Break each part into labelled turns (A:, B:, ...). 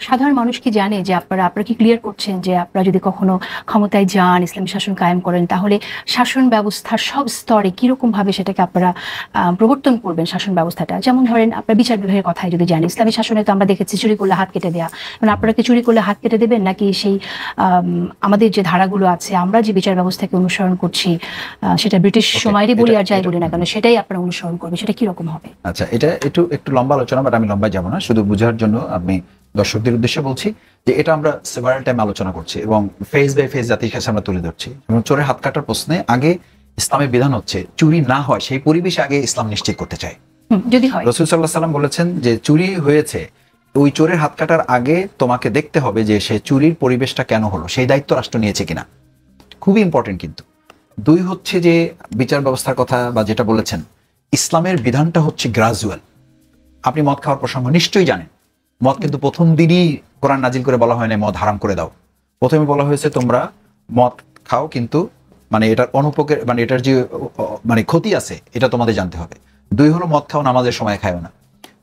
A: সাধারণ মানুষ কি জানে যে আপনারা কি ক্লিয়ার করছেন যে আপনারা যদি কখনো ক্ষমতায় যান, ইসলামী শাসন কায়েম করেন, তাহলে শাসন ব্যবস্থার সব স্তরে কিরকম ভাবে সেটাকে আপনারা প্রবর্তন করবেন শাসন ব্যবস্থাটা? যেমন ধরেন আপনার বিচার বিভাগের কথাই যদি জানি, ইসলামী শাসনে তো আমরা দেখেছি চুরি করলে হাত কেটে দেওয়া, মানে আপনারা কি চুরি করলে হাত কেটে দেবেন, নাকি সেই আমাদের যে ধারাগুলো আছে আমরা যে বিচার ব্যবস্থাকে অনুসরণ করছি সেটা ব্রিটিশ সময়েরই বলি আর যাই বলি না কেন সেটাই আপনারা অনুসরণ করবে, সেটা কিরকম হবে?
B: আচ্ছা, এটা একটু লম্বা আলোচনা, বাট আমি লম্বায় যাব না, শুধু বোঝার জন্য আমি দর্শকদের উদ্দেশ্যে বলছি যে এটা আমরা সেভারাল টাইম আলোচনা করছি এবং ফেজ বাই ফেজ জাতির কাছে আমরা তুলে ধরছি। এবং চোরের হাত কাটার প্রশ্নে আগে ইসলামের বিধান হচ্ছে চুরি না হয় সেই পরিবেশে আগে ইসলাম নিশ্চিত করতে চায়।
A: যদি হয়,
B: রাসূল সাল্লাল্লাহু আলাইহি ওয়াসাল্লাম বলেছেন যে চুরি হয়েছে, ওই চোরের হাত কাটার আগে তোমাকে দেখতে হবে যে সে চুরির পরিবেশটা কেন হলো, সেই দায়িত্ব রাষ্ট্র নিয়েছে কিনা, খুবই ইম্পর্টেন্ট। কিন্তু দুই হচ্ছে যে বিচার ব্যবস্থার কথা বা যেটা বলেছেন, ইসলামের বিধানটা হচ্ছে গ্রাজুয়াল। আপনি মদ খাওয়ার প্রসঙ্গ নিশ্চয়ই জানেন, মদ কিন্তু প্রথম দিনই কোরআন নাজিল করে বলা হয় না মদ হারাম করে দাও। প্রথমে বলা হয়েছে তোমরা মদ খাও, কিন্তু মানে এটার অনুপকার, মানে এটার যে মানে ক্ষতি আছে এটা তোমাদের জানতে হবে। দুই হলো মদ খাও, নামাজের সময় খাও না।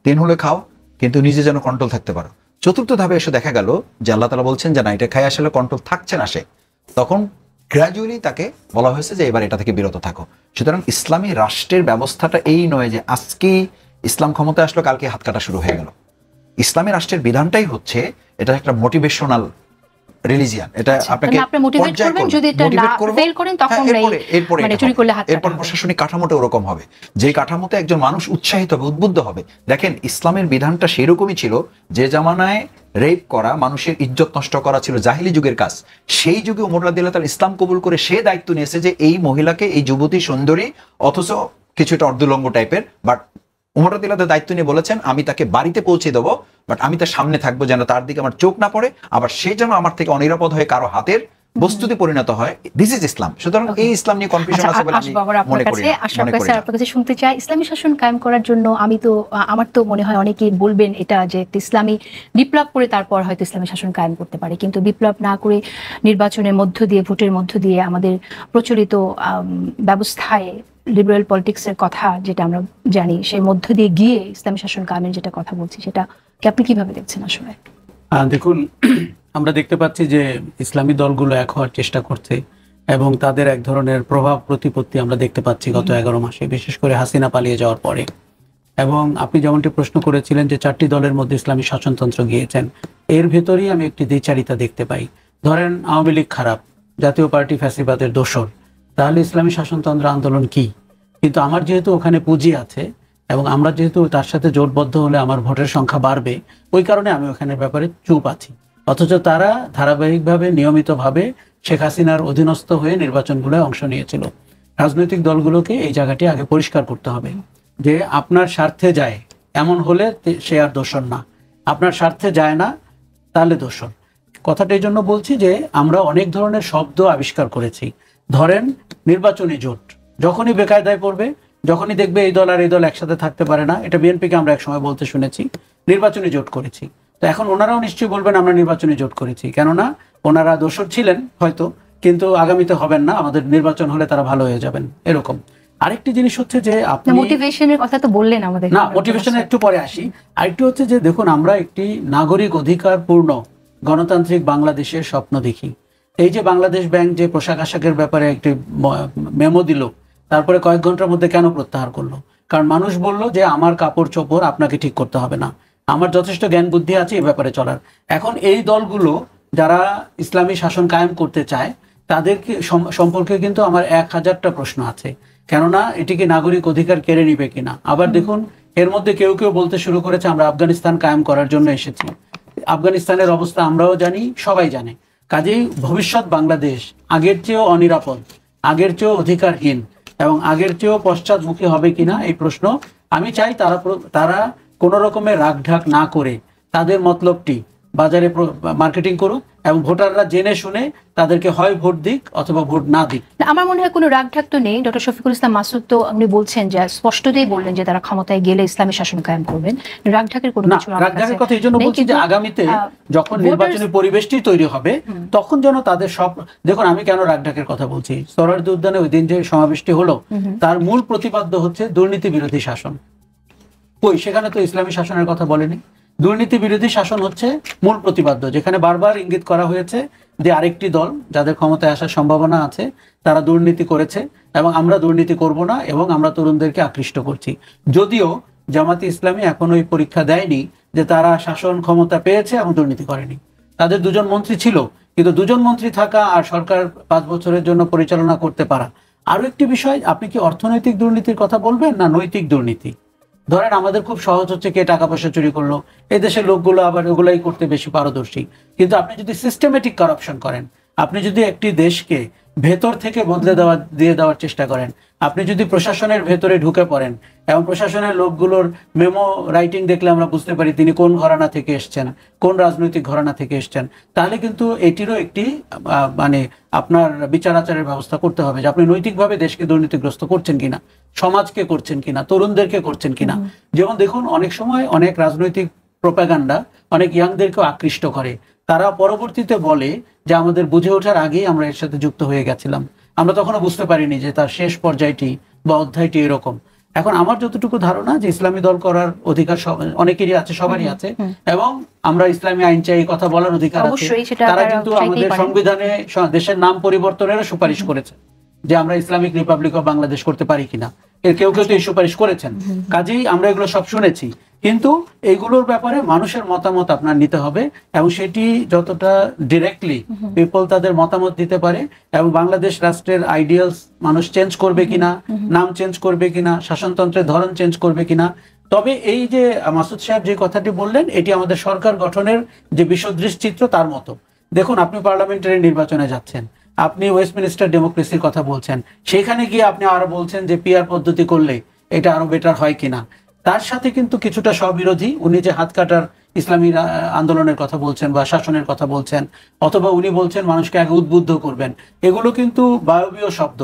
B: তিন হলো খাও কিন্তু নিজে যেন কন্ট্রোল থাকতে পারো। চতুর্থ ধাপে এসে দেখা গেল যে আল্লাহ তাআলা বলছেন যে না, এটা খাই আসলে কন্ট্রোল থাকছে না সে, তখন গ্র্যাজুয়ালি তাকে বলা হয়েছে যে এবার এটা থেকে বিরত থাকো। সুতরাং ইসলামী রাষ্ট্রের ব্যবস্থাটা এই নয় যে আজকে ইসলাম ক্ষমতায় আসলো কালকে হাত কাটা শুরু হয়ে গেল। ইসলামী রাষ্ট্রের বিধানটাই হচ্ছে এটা একটা মোটিভেশনাল রিলিজিয়ান। এটা আপনাকে এরপর প্রশাসনিক কাঠামোটা ওরকম হবে, যে কাঠামোতে একজন মানুষ উৎসাহিত হবে, উদ্বুদ্ধ হবে। দেখেন ইসলামের বিধানটা সেরকমই ছিল, যে জামানায় রেপ করা, মানুষের ইজ্জত নষ্ট করা ছিল জাহিলি যুগের কাজ। সেই যুগে ওমর রাদিয়াল্লাহু তাআলা ইসলাম কবুল করে সে দায়িত্ব নিয়েছে যে এই মহিলাকে, এই যুবতী সুন্দরী অথচ কিছুটা অর্ধলঙ্গ টাইপের, বাট ওমর রাদিয়াল্লাহু তাআলা দায়িত্ব নিয়ে বলেছেন আমি তাকে বাড়িতে পৌঁছে দেবো, বাট আমি তার সামনে থাকবো যেন তার দিকে আমার চোখ না পড়ে, আবার সে যেন আমার থেকে অনিরাপদ হয়ে কারো হাতের বস্তুতে পরিণত হয়। দিস ইজ ইসলাম। সুতরাং এই ইসলাম নিয়ে কনফিউশন আছে বলে আমি মনে করি না।
A: আপনার কাছে শুনতে চাই, ইসলামী শাসন কায়েম করার জন্য আমার তো মনে হয় অনেকেই বলবেন এটা যে ইসলামী বিপ্লব করে তারপর হয়তো ইসলামী শাসন কায়েম করতে পারে, কিন্তু বিপ্লব না করে নির্বাচনের মধ্য দিয়ে, ভোটের মধ্য দিয়ে আমাদের প্রচলিত ব্যবস্থায় লিবারেল পলিটিক্সের কথা যেটা আমরা জানি, সেই মধ্য দিয়ে গিয়ে ইসলামী শাসন কায়েমের যেটা কথা বলছি, সেটা আপনি কিভাবে দেখছেন? আসলে
C: দেখুন, আমরা দেখতে পাচ্ছি যে ইসলামী দলগুলো এক হওয়ার চেষ্টা করছে এবং তাদের এক ধরনের প্রভাব প্রতিপত্তি আমরা দেখতে পাচ্ছি গত 11 মাসে, বিশেষ করে হাসিনা পালিয়ে যাওয়ার পরে। এবং আপনি যেমনটি প্রশ্ন করেছিলেন যে 4টি দলের মধ্যে ইসলামী শাসনতন্ত্র গিয়েছেন, এর ভেতরেই আমি একটি দ্বিচারিতা দেখতে পাই। ধরেন আওয়ামী লীগ খারাপ, জাতীয় পার্টি ফ্যাসিবাদের দোসর, তাহলে ইসলামী শাসনতন্ত্র আন্দোলন কি? কিন্তু আমার যেহেতু ওখানে পুঁজি আছে এবং আমরা যেহেতু তার সাথে জোটবদ্ধ হলে আমার ভোটের সংখ্যা বাড়বে, ওই কারণে আমি ওখানের ব্যাপারে চুপ আছি। অথচ তারা ধারাবাহিকভাবে, নিয়মিতভাবে শেখ হাসিনার অধীনস্থ হয়ে নির্বাচনগুলোয় অংশ নিয়েছিল। রাজনৈতিক দলগুলোকে এই জায়গাটি আগে পরিষ্কার করতে হবে যে আপনার স্বার্থে যায় এমন হলে সে আর দোষর না, আপনার স্বার্থে যায় না তাহলে দোষর। কথাটা এই জন্য বলছি যে আমরা অনেক ধরনের শব্দ আবিষ্কার করেছি। ধরেন নির্বাচনী জোট, যখনই বেকায়দায় পড়বে, যখনই দেখবে এই দল আর এই দল একসাথে থাকতে পারে না, এটা বিএনপিকে আমরা একসময় বলতে শুনেছি, নির্বাচনী জোট করেছি। তো এখন ওনারাও নিশ্চয়ই বলবেন আমরা নির্বাচনী জোট করেছি, কেননা ওনারা দোষর ছিলেন হয়তো, কিন্তু আগামীতে হবেন না, আমাদের নির্বাচন হলে তারা ভালো হয়ে যাবেন, এরকম। আরেকটি জিনিস হচ্ছে যে আপনি
A: মোটিভেশনের কথা তো বললেন আমাদের,
C: না মোটিভেশনের একটু পরে আসি। আরেকটি হচ্ছে যে দেখুন, আমরা একটি নাগরিক অধিকার পূর্ণ গণতান্ত্রিক বাংলাদেশের স্বপ্ন দেখি। এই যে বাংলাদেশ ব্যাংক যে পোশাক আশাকের ব্যাপারে একটি মেমো দিল, তারপরে কয়েক ঘন্টার মধ্যে কেন প্রত্যাহার করলো? কারণ মানুষ বলল যে আমার কাপড় চোপড় আপনাকে ঠিক করতে হবে না, আমার যথেষ্ট জ্ঞান বুদ্ধি আছে এই ব্যাপারে চলার। এখন এই দলগুলো যারা ইসলামী শাসন কায়েম করতে চায় তাদেরকে সম্পর্কে কিন্তু আমার 1000টা প্রশ্ন আছে, কেননা এটিকে নাগরিক অধিকার কেড়ে নিবে কিনা। আবার দেখুন, এর মধ্যে কেউ কেউ বলতে শুরু করেছে আমরা আফগানিস্তান কায়েম করার জন্য এসেছি। আফগানিস্তানের অবস্থা আমরাও জানি, সবাই জানে। কাজেই ভবিষ্যৎ বাংলাদেশ আগের চেয়েও অনিরাপদ, আগের চেয়েও অধিকারহীন এবং আগের চেয়েও পশ্চাৎমুখী হবে কিনা এই প্রশ্ন আমি চাই তারা কোনো রকমের রাগঢাক না করে তাদের মতলবটি বাজারে মার্কেটিং করুক এবং ভোটাররা জেনে শুনে তাদেরকে হয় ভোট দিক অথবা ভোট না দিক।
A: আমার মনে হয় কোনো রাগঢাক তো নেই। ডক্টর শফিকুল ইসলাম মাসুদ তো আপনি বলছেন যে স্পষ্টতই বললেন যে তারা ক্ষমতায় গেলে ইসলামী শাসন কায়েম করবেন, রাগঢাকের কোনো কিছু না।
C: রাগঢাকের কথা এই জন্য বলছি যে আগামীতে যখন নির্বাচনী পরিবেশটি তৈরি হবে তখন যেন তাদের সব, দেখুন আমি কেন রাগঢাকের কথা বলছি, সোহরাওয়ার্দী উদ্যানে ওই দিন যে সমাবেশটি হলো তার মূল প্রতিপাদ্য হচ্ছে দুর্নীতি বিরোধী শাসন। কই সেখানে তো ইসলামী শাসনের কথা বলেনি। দুর্নীতি বিরোধী শাসন হচ্ছে মূল প্রতিপাদ্য, যেখানে বারবার ইঙ্গিত করা হয়েছে যে আরেকটি দল যাদের ক্ষমতায় আসার সম্ভাবনা আছে তারা দুর্নীতি করেছে এবং আমরা দুর্নীতি করব না এবং আমরা তরুণদেরকে আকৃষ্ট করছি। যদিও জামাতে ইসলামী এখন ওই পরীক্ষা দেয়নি যে তারা শাসন ক্ষমতা পেয়েছে এবং দুর্নীতি করেনি। তাদের দুজন মন্ত্রী ছিল, কিন্তু দুজন মন্ত্রী থাকা আর সরকার 5 বছরের জন্য পরিচালনা করতে পারা। আরো একটি বিষয়, আপনি কি অর্থনৈতিক দুর্নীতির কথা বলবেন না নৈতিক দুর্নীতি? ধরেন আমাদের খুব সহজ হচ্ছে কে টাকা পয়সা চুরি করলো, এই দেশের লোকগুলো আবার ওগুলাই করতে বেশি পারদর্শী। কিন্তু আপনি যদি সিস্টেমেটিক কারাপশন করেন, আপনি যদি একটি দেশকে ভেতর থেকে বদলে দেওয়ার চেষ্টা করেন, আপনি যদি প্রশাসনের ভেতরে ঢুকে পড়েন এবং প্রশাসনের লোকগুলোর মেমো রাইটিং দেখলে আমরা বুঝতে পারি তিনি কোন ঘরানা থেকে এসছেন, কোন রাজনৈতিক ঘরানা থেকে এসছেন, তাহলে কিন্তু এটিরও একটি মানে আপনার বিচার আচারের ব্যবস্থা করতে হবে যে আপনি নৈতিকভাবে দেশকে দুর্নীতিগ্রস্ত করছেন কিনা, সমাজকে করছেন কিনা, তরুণদেরকে করছেন কিনা। যেমন দেখুন অনেক সময় অনেক রাজনৈতিক প্রোপাগান্ডা অনেক ইয়াংদেরকেও আকৃষ্ট করে। তারা পরবর্তীতে বলে যে আমাদের বুঝে ওঠার আগেই আমরা এর সাথে যুক্ত হয়ে গেছিলাম, আমরা তখনও বুঝতে পারিনি যে তার শেষ পর্যায়টি বা অধ্যায়টি এরকম। এখন আমার যতটুকু ধারণা যে ইসলামী দল করার অধিকার অনেকেরই আছে, সবারই আছে, এবং আমরা ইসলামী আইন চাই কথা বলার অধিকার আছে। তারা কিন্তু আমাদের সংবিধানে দেশের নাম পরিবর্তনেরও সুপারিশ করেছে যে আমরা ইসলামিক রিপাবলিক অফ বাংলাদেশ করতে পারি কিনা, এর কেউ কেউ তো এই সুপারিশ করেছেন। কাজেই আমরা এগুলো সব শুনেছি, কিন্তু এইগুলোর ব্যাপারে মানুষের মতামত আপনার নিতে হবে এবং সেটি যতটা ডিরেক্টলি পিপল তাদের মতামত দিতে পারে এবং বাংলাদেশ রাষ্ট্রের আইডিয়ালস মানুষ চেঞ্জ করবে কিনা, নাম চেঞ্জ করবে কিনা, শাসনতন্ত্রের ধরন চেঞ্জ করবে কিনা। তবে এই যে মাসুদ সাহেব যে কথাটি বললেন, এটি আমাদের সরকার গঠনের যে বিসদৃশ চিত্র তার মতো। দেখুন আপনি পার্লামেন্টারি নির্বাচনে যাচ্ছেন, আপনি ওয়েস্টমিনিস্টার ডেমোক্রেসির কথা বলছেন, সেখানে গিয়ে আপনি আরো বলছেন যে পিআর পদ্ধতি করলে এটা আরো বেটার হয় কিনা। তার সাথে কিন্তু কিছুটা স্ববিরোধী, উনি যে হাত কাটার ইসলামী আন্দোলনের কথা বলছেন বা শাসনের কথা বলছেন, অথবা উনি বলছেন মানুষকে আগে উদ্বুদ্ধ করবেন, এগুলো কিন্তু বায়বীয় শব্দ।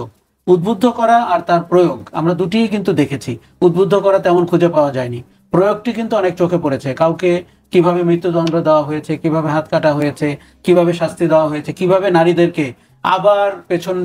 C: উদ্বুদ্ধ করা আর তার প্রয়োগ আমরা দুটিই কিন্তু দেখেছি। উদ্বুদ্ধ করা তেমন খুঁজে পাওয়া যায়নি, প্রয়োগটি কিন্তু অনেক চোখে পড়েছে। কাউকে কিভাবে মৃত্যুদণ্ড দেওয়া হয়েছে, কিভাবে হাত কাটা হয়েছে, কিভাবে শাস্তি দেওয়া হয়েছে, কিভাবে নারীদেরকে আবার পেছন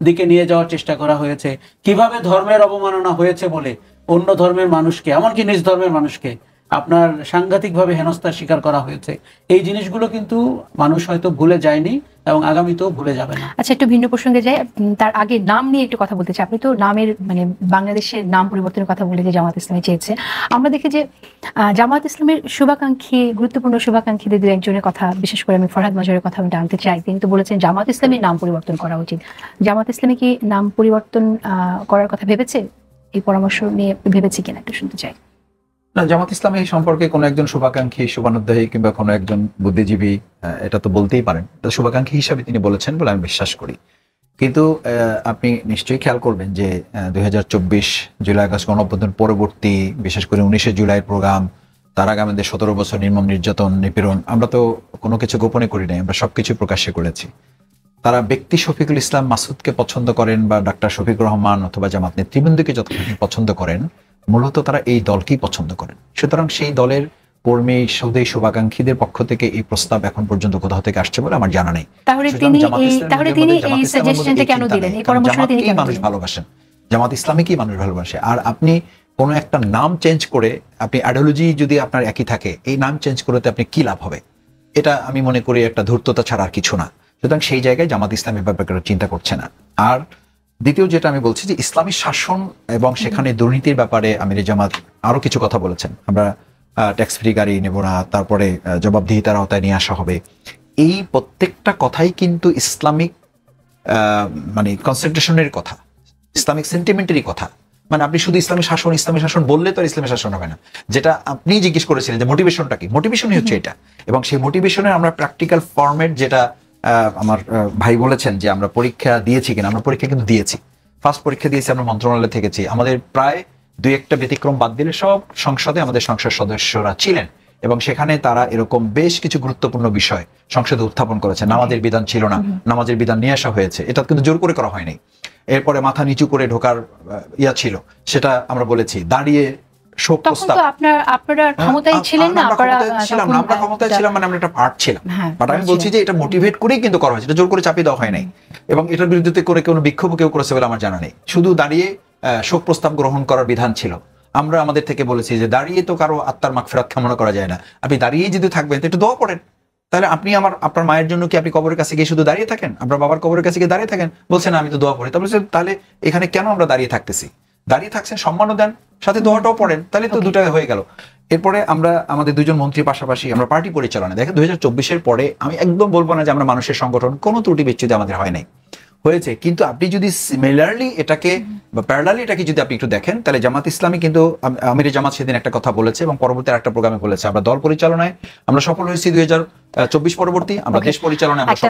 C: দিকে নিয়ে যাওয়ার চেষ্টা করা হয়েছে, কিভাবে ধর্মের অবমাননা হয়েছে বলে অন্য ধর্মের মানুষকে, এমনকি নিজ ধর্মের মানুষকে আপনার সাংঘাতিকভাবে হেনস্থার শিকার করা হয়েছে। এই জিনিসগুলো কিন্তু মানুষ হয়তো ভুলে যায়নি এবং আগামীতেও ভুলে যাবে না।
A: আচ্ছা, একটু ভিন্ন প্রসঙ্গে যাই, তার আগে নাম নিয়ে একটু কথা বলতে চাই। আপনি তো নামের মানে বাংলাদেশের নাম পরিবর্তনের কথা বলে যে জামাত ইসলামী চেয়েছে, আমরা দেখি যে জামাত ইসলামের শুভাকাঙ্ক্ষী, গুরুত্বপূর্ণ শুভাকাঙ্ক্ষীদের দু একজনের কথা, বিশেষ করে আমি ফরহাদ মাজহারের কথা আমি জানতে চাই। তিনি তো বলেছেন জামাত ইসলামীর নাম পরিবর্তন করা উচিত। জামাত ইসলামী কি নাম পরিবর্তন করার কথা ভেবেছে? এই পরামর্শ নিয়ে ভেবেছে কিনা একটু শুনতে চাই।
B: না, জামাত ইসলামী সম্পর্কে কোনো একজন শুভাকাঙ্ক্ষী, শুভানুধ্যায়ী কিংবা কোনো একজন বুদ্ধিজীবী এটা তো বলতেই পারেন, শুভাকাঙ্ক্ষী হিসাবে তিনি বলেছেন বলে আমি বিশ্বাস করি। কিন্তু আপনি নিশ্চয়ই খেয়াল করবেন যে 2024 জুলাই আগস্ট গণঅভ্যুত্থান পরবর্তী, বিশেষ করে 19শে জুলাই প্রোগ্রাম, তার আগে আমাদের 17 বছর নির্মম নির্যাতন, নিপীড়ন, আমরা তো কোনো কিছু গোপনে করি নাই, আমরা সবকিছু প্রকাশ্যে করেছি। তারা ব্যক্তি শফিকুল ইসলাম মাসুদকে পছন্দ করেন বা ডাক্তার শফিকুর রহমান অথবা জামাত নেতৃবৃন্দকে যতখানি পছন্দ করেন, মূলত তারা এই দলকেই পছন্দ করেন। সুতরাং সেই দলের কর্মী, সৌদি শুভাকাঙ্ক্ষীদের পক্ষ থেকে এই প্রস্তাব এখন পর্যন্ত কোথাও থেকে আসছে বলে আমার জানা নেই।
A: তাহলে তিনি এই সাজেশনটা কেন দিলেন? এই পরামর্শটা তিনি কেন
B: মানুষ ভালোবাসেন, জামাত ইসলামীকেই মানুষ ভালোবাসে। আর আপনি কোনো একটা নাম চেঞ্জ করে, আপনি আইডিওলজি যদি আপনার একই থাকে, এই নাম চেঞ্জ করতে আপনি কি লাভ হবে? এটা আমি মনে করি একটা ধূর্ততা ছাড়া আর কিছু না। সুতরাং সেই জায়গায় জামাত ইসলামী ব্যাপারে চিন্তা করছে না। আর দ্বিতীয় যেটা আমি বলছি যে ইসলামী শাসন এবং সেখানে দুর্নীতির ব্যাপারে আমির জামাত আরো কিছু কথা বলেছেন। আমরা ট্যাক্স ফ্রি গাড়ি নেব না, তারপরে জবাবদিহিতার আওতায় নিয়ে আসা হবে। এই প্রত্যেকটা কথাই কিন্তু ইসলামিক মানে কনসেন্ট্রেশনের কথা, ইসলামিক সেন্টিমেন্টেরই কথা। মানে আপনি শুধু ইসলামী শাসন বললে তো আর ইসলামী শাসন হবে না। যেটা আপনি জিজ্ঞেস করেছিলেন যে মোটিভেশনটা কি, মোটিভেশনই হচ্ছে এটা। এবং সেই মোটিভেশনের আমরা প্র্যাকটিক্যাল ফরম্যাট, যেটা আমার ভাই বলেছেন যে আমরা পরীক্ষা দিয়েছি কিনা, আমরা পরীক্ষা কিন্তু দিয়েছি। ফার্স্ট পরীক্ষা দিয়েছি, আমরা মন্ত্রণালয়ে থেকেছি। আমাদের প্রায় 2-1টা ব্যতিক্রম বাদ দিলে সব সংসদে আমাদের সংসদ সদস্যরা ছিলেন এবং সেখানে তারা এরকম বেশ কিছু গুরুত্বপূর্ণ বিষয় সংসদে উত্থাপন করেছে। নামাজের বিধান ছিল না, নামাজের বিধান নিয়ে আসা হয়েছে, এটা কিন্তু জোর করে করা হয়নি। এরপরে মাথা নিচু করে ঢোকার ছিল, সেটা আমরা বলেছি। দাঁড়িয়ে শোক প্রস্তাব,
A: আপনারা ক্ষমতায় ছিলেন না,
B: আমরা ক্ষমতায় ছিলাম, মানে আমরা একটা পার্ট ছিলাম। বাট আমি বলছি যে এটা মোটিভেট করেই কিন্তু করা হয়েছে, এটা জোর করে চাপিয়ে দেওয়া হয় নাই। এবং এটার বিরুদ্ধে করে কোনো বিক্ষোভ কেউ করেছে বলে আমার জানা নেই। শুধু দাঁড়িয়ে শোক প্রস্তাব গ্রহণ করার বিধান ছিল। আমরা আমাদের থেকে বলেছি যে দাঁড়িয়ে তো কারো আত্মার মাগফিরাত কামনা করা যায় না, আপনি দাঁড়িয়েই যদি থাকবেন তো একটু দোয়া পড়েন। তাহলে আপনি আপনার মায়ের জন্য কি আপনি কবরের কাছে গিয়ে শুধু দাঁড়িয়ে থাকেন, আপনার বাবার কবরের কাছে গিয়ে দাঁড়িয়ে থাকেন, বলছেন আমি তো দোয়া পড়ি, তাহলে এখানে কেন আমরা দাঁড়িয়ে থাকতেছি? দাঁড়িয়ে থাকছেন, সম্মানও দেন, সাথে দোয়াটাও পড়েন, তাহলে তো দুটাই হয়ে গেল। এরপরে আমরা আমাদের দুজন মন্ত্রীর পাশাপাশি আমরা পার্টি পরিচালনা দেখেন 2024-এর পরে আমি একদম বলবো না যে আমরা মানুষের সংগঠন কোনো ত্রুটি বিচ্যুতি আমাদের হয় নাই, হয়েছে। কিন্তু আপনি যদি সিমিলারলি এটাকে বা প্যারালালি এটাকে যদি আপনি একটু দেখেন, তাহলে জামাত ইসলামী কিন্তু আমির জামাত সেদিন একটা কথা বলেছে এবং পরবর্তী একটা প্রোগ্রামে বলেছে আমরা দল পরিচালনায় আমরা সফল হয়েছি 2024 পরবর্তী, আমরা দেশ পরিচালনায় আমরা